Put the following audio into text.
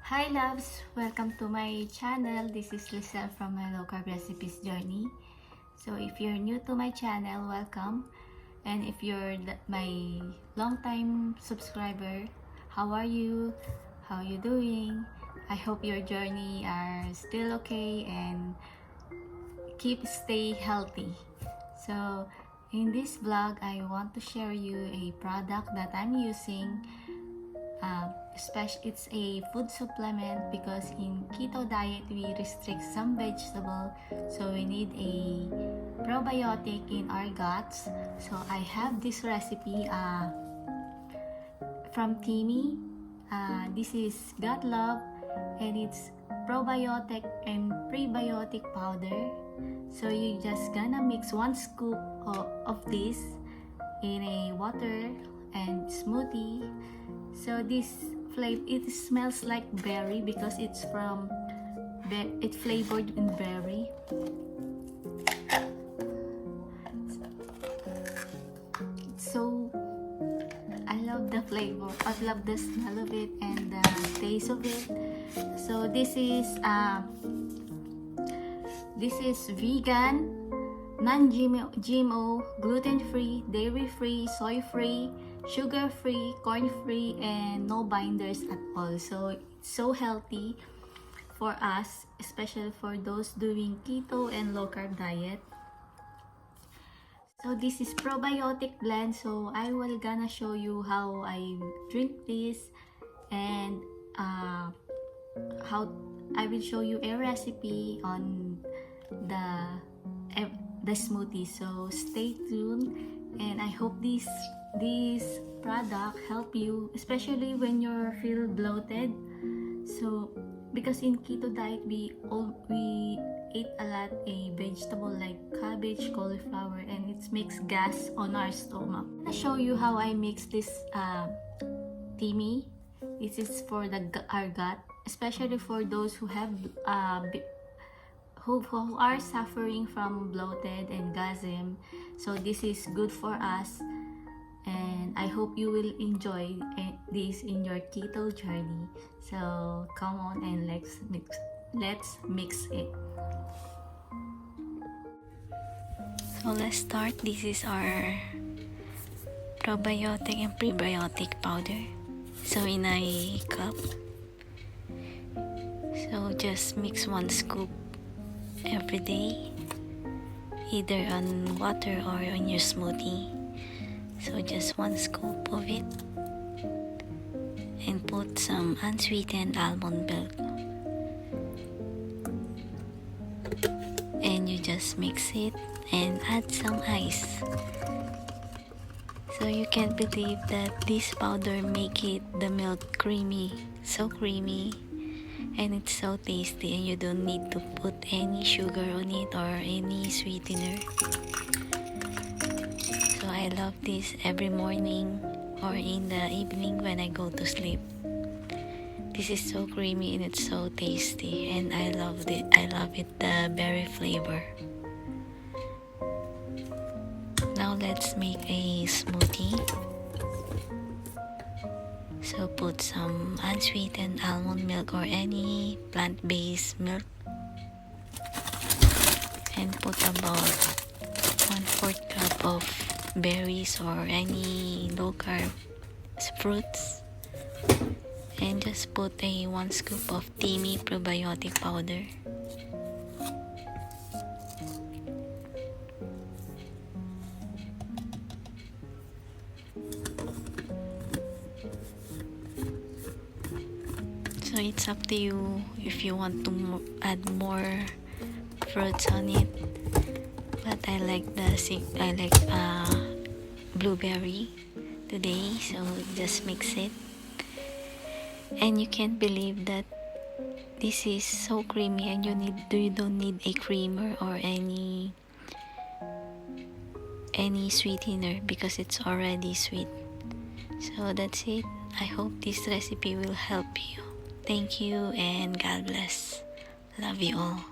Hi loves! Welcome to my channel. This is Lizelle from my low carb recipes journey. So if you're new to my channel, welcome. And if you're my long time subscriber, how are you? How are you doing? I hope your journey are still okay and stay healthy. So in this vlog, I want to share you a product that I'm using. It's a food supplement because in keto diet we restrict some vegetable, so we need a probiotic in our guts. So I have this recipe from teami. This is Gut Love, and it's probiotic and prebiotic powder. So you just gonna mix 1 scoop of this in a water and smoothie. So this flavor, it smells like berry because it's flavored in berry. So I love the flavor, I love the smell of it and the taste of it. So this is vegan, non-GMO, gluten-free, dairy-free, soy-free, sugar-free, corn-free, and no binders at all. So it's so healthy for us, especially for those doing keto and low-carb diet. So this is probiotic blend. So I will gonna show you how I drink this, and how I will show you a recipe on the smoothie. So stay tuned, and I hope this product help you, especially when you feel bloated. So because in keto diet we eat a lot a vegetable like cabbage, cauliflower, and it makes gas on our stomach. I'm gonna show you how I mix this teami. This is for our gut, especially for those who have who are suffering from bloated and gasm. So this is good for us, and I hope you will enjoy this in your keto journey. So come on and let's mix it. So let's start. This is our probiotic and prebiotic powder. So in a cup, so just mix 1 scoop every day, either on water or on your smoothie. So just 1 scoop of it, and put some unsweetened almond milk, and you just mix it and add some ice. So you can't believe that this powder make it the milk creamy, so creamy, and it's so tasty, and you don't need to put any sugar on it or any sweetener. So I love this every morning or in the evening when I go to sleep. This is so creamy and it's so tasty, and I love it, the berry flavor. Now let's make a smoothie. So put some unsweetened almond milk or any plant-based milk, and put about 1/4 cup of berries or any low-carb fruits, and just put a 1 scoop of teami probiotic powder. So it's up to you if you want to add more fruits on it, but I like blueberry today, so just mix it. And you can't believe that this is so creamy, and you don't need a creamer or any sweetener because it's already sweet. So that's it. I hope this recipe will help you. Thank you, and God bless. Love you all.